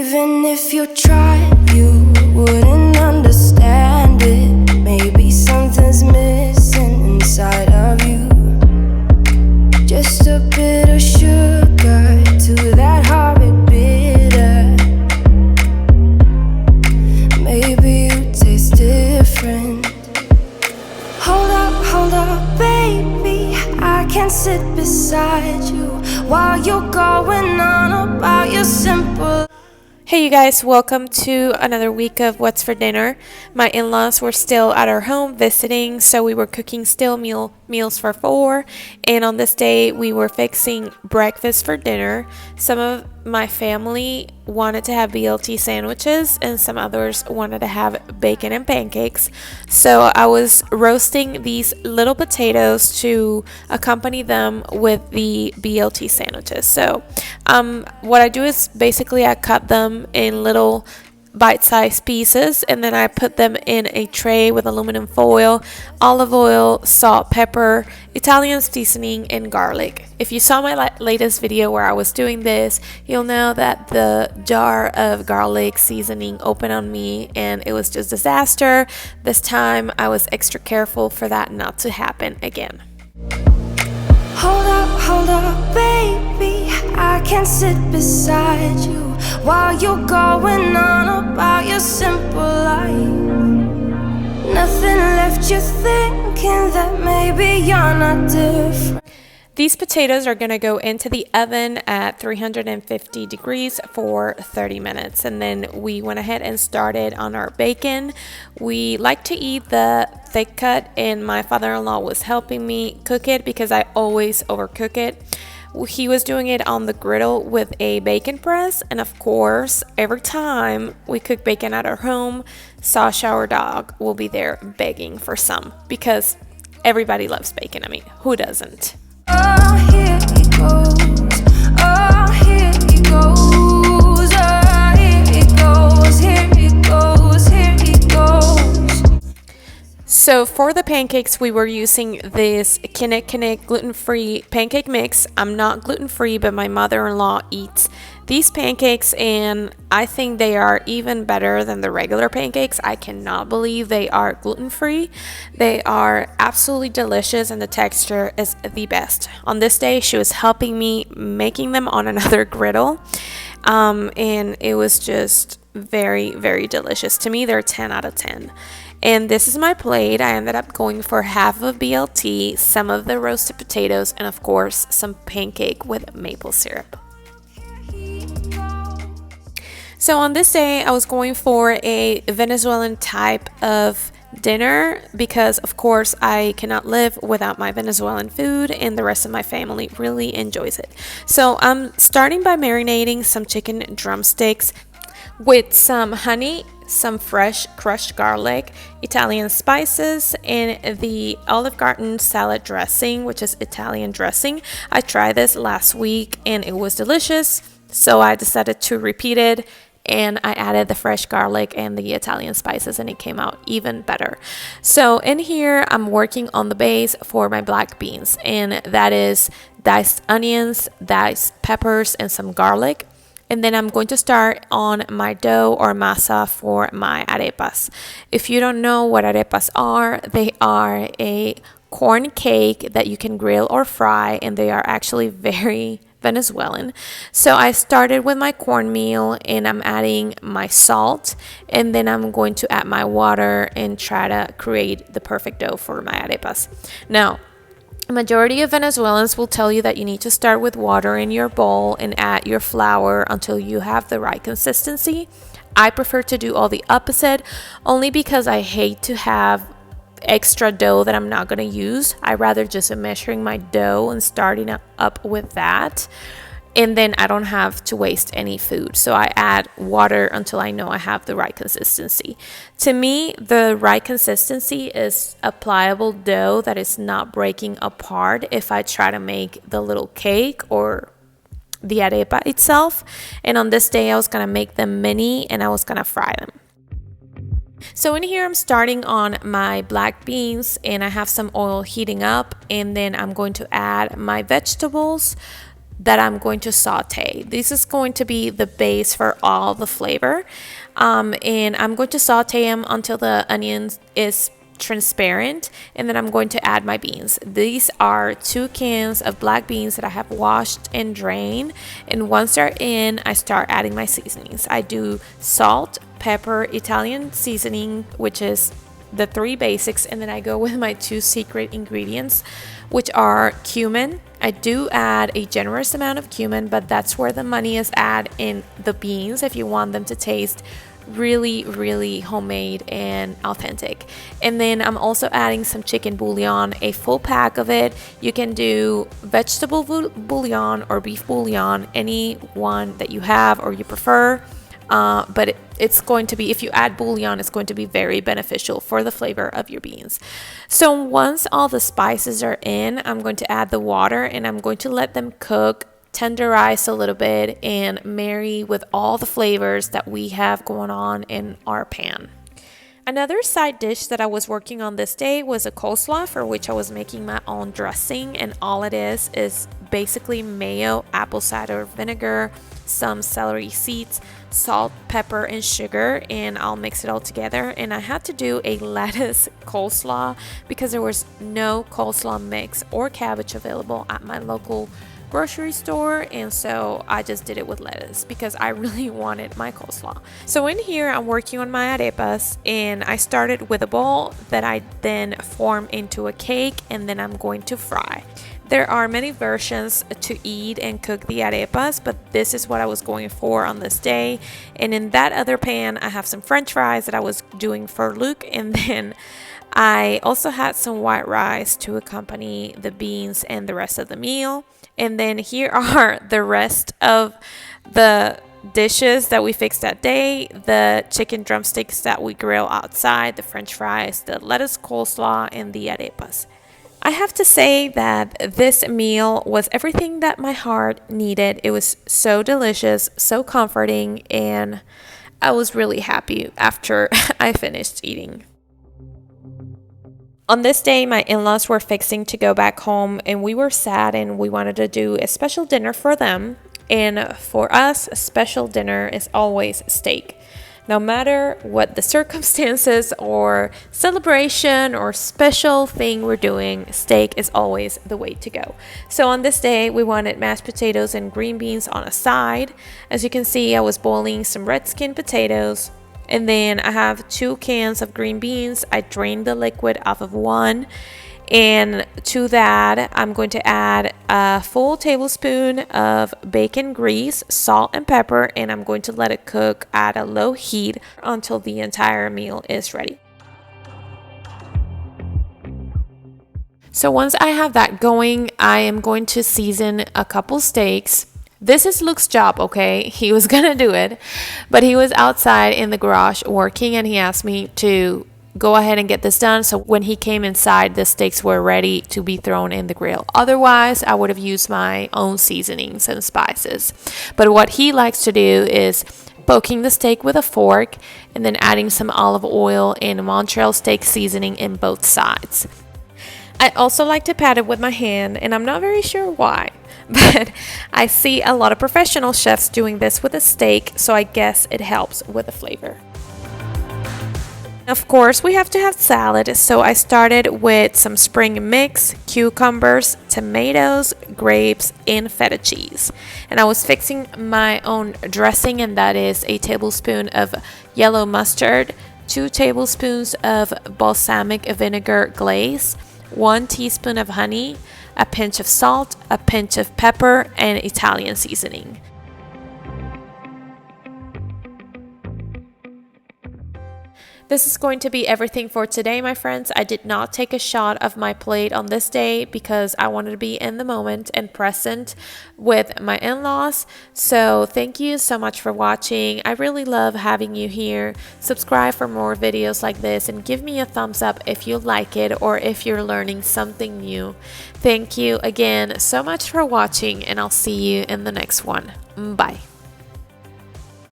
Even if you tried, you wouldn't understand it. Maybe something's missing inside of you. Just a bit of sugar to that horrid bitter. Maybe you taste different. Hold up, baby, I can sit beside you while you're going on about your simple. Hey you guys, welcome to another week of What's for Dinner. My in-laws were still at our home visiting, so we were cooking still meals for 4, and on this day we were fixing breakfast for dinner. Some of my family wanted to have BLT sandwiches and some others wanted to have bacon and pancakes. So I was roasting these little potatoes to accompany them with the BLT sandwiches. So what I do is basically I cut them in little bite-sized pieces and then I put them in a tray with aluminum foil, olive oil, salt, pepper, Italian seasoning, and garlic. If you saw my latest video where I was doing this, you'll know that the jar of garlic seasoning opened on me and it was just disaster. This time I was extra careful for that not to happen again. Hold up, baby, I can sit beside you while you're going on about your simple life. Nothing left you thinking that maybe you're not different. These potatoes are going to go into the oven at 350 degrees for 30 minutes. And then we went ahead and started on our bacon. We like to eat the thick cut, and my father-in-law was helping me cook it because I always overcook it. He was doing it on the griddle with a bacon press, and of course, every time we cook bacon at our home, Sasha, our dog, will be there begging for some because everybody loves bacon. I mean, who doesn't? Oh, here he goes. Oh, here he goes. Oh, here he goes. Here he goes. Here he goes. So for the pancakes, we were using this Kinnick gluten-free pancake mix. I'm not gluten-free, but my mother-in-law eats these pancakes, and I think they are even better than the regular pancakes. I cannot believe they are gluten-free. They are absolutely delicious, and the texture is the best. On this day, she was helping me making them on another griddle, and it was just very, very delicious. To me, they're 10 out of 10. And this is my plate. I ended up going for half of BLT, some of the roasted potatoes, and of course, some pancake with maple syrup. So on this day, I was going for a Venezuelan type of dinner because, of course, I cannot live without my Venezuelan food, and the rest of my family really enjoys it. So I'm starting by marinating some chicken drumsticks with some honey, some fresh crushed garlic, Italian spices, and the Olive Garden salad dressing, which is Italian dressing. I tried this last week and it was delicious, so I decided to repeat it, and I added the fresh garlic and the Italian spices, and it came out even better. So in here, I'm working on the base for my black beans, and that is diced onions, diced peppers, and some garlic. And then I'm going to start on my dough or masa for my arepas. If you don't know what arepas are, they are a corn cake that you can grill or fry, and they are actually very Venezuelan. So I started with my cornmeal, and I'm adding my salt, and then I'm going to add my water and try to create the perfect dough for my arepas. Now, a majority of Venezuelans will tell you that you need to start with water in your bowl and add your flour until you have the right consistency. I prefer to do all the opposite, only because I hate to have extra dough that I'm not going to use. I rather just measuring my dough and starting up with that, and then I don't have to waste any food. So I add water until I know I have the right consistency. To me, the right consistency is a pliable dough that is not breaking apart if I try to make the little cake or the arepa itself. And on this day, I was going to make them mini and I was going to fry them. So in here, I'm starting on my black beans, and I have some oil heating up, and then I'm going to add my vegetables. that I'm going to saute. This is going to be the base for all the flavor. And I'm going to saute them until the onion is transparent, and then I'm going to add my beans. These are 2 cans of black beans that I have washed and drained, and once they're in, I start adding my seasonings. I do salt, pepper, Italian seasoning, which is the 3 basics, and then I go with my 2 secret ingredients, which are cumin. I do add a generous amount of cumin, but that's where the money is at in the beans if you want them to taste really homemade and authentic. And then I'm also adding some chicken bouillon, a full pack of it. You can do vegetable bouillon or beef bouillon, any one that you have or you prefer. But it's going to be, if you add bouillon, it's going to be very beneficial for the flavor of your beans. So once all the spices are in, I'm going to add the water, and I'm going to let them cook, tenderize a little bit, and marry with all the flavors that we have going on in our pan. Another side dish that I was working on this day was a coleslaw, for which I was making my own dressing, and all it is basically mayo, apple cider vinegar, some celery seeds, salt, pepper, and sugar, and I'll mix it all together. And I had to do a lettuce coleslaw because there was no coleslaw mix or cabbage available at my local grocery store, and so I just did it with lettuce because I really wanted my coleslaw. So in here I'm working on my arepas, and I started with a bowl that I then form into a cake, and then I'm going to fry. There are many versions to eat and cook the arepas, but this is what I was going for on this day. And in that other pan I have some french fries that I was doing for Luke, and then I also had some white rice to accompany the beans and the rest of the meal. And then here are the rest of the dishes that we fixed that day: the chicken drumsticks that we grill outside, the french fries, the lettuce coleslaw, and the arepas. I have to say that this meal was everything that my heart needed. It was so delicious, so comforting, and I was really happy after I finished eating. On this day, my in-laws were fixing to go back home, and we were sad, and we wanted to do a special dinner for them. And for us, a special dinner is always steak. No matter what the circumstances or celebration or special thing we're doing, steak is always the way to go. So on this day, we wanted mashed potatoes and green beans on a side. As you can see, I was boiling some red skin potatoes. And then I have 2 cans of green beans. I drained the liquid off of one. And to that, I'm going to add a full tablespoon of bacon grease, salt, and pepper. And I'm going to let it cook at a low heat until the entire meal is ready. So once I have that going, I am going to season a couple steaks. This is Luke's job, okay? He was gonna do it, but he was outside in the garage working, and he asked me to go ahead and get this done. So when he came inside, the steaks were ready to be thrown in the grill. Otherwise, I would have used my own seasonings and spices. But what he likes to do is poking the steak with a fork and then adding some olive oil and Montreal steak seasoning in both sides. I also like to pat it with my hand, and I'm not very sure why, but I see a lot of professional chefs doing this with a steak, so I guess it helps with the flavor. Of course, we have to have salad, so I started with some spring mix, cucumbers, tomatoes, grapes, and feta cheese. And I was fixing my own dressing, and that is a tablespoon of yellow mustard, 2 tablespoons of balsamic vinegar glaze, 1 teaspoon of honey, a pinch of salt, a pinch of pepper, and Italian seasoning. This is going to be everything for today, my friends. I did not take a shot of my plate on this day because I wanted to be in the moment and present with my in-laws. So thank you so much for watching. I really love having you here. Subscribe for more videos like this and give me a thumbs up if you like it or if you're learning something new. Thank you again so much for watching, and I'll see you in the next one. Bye.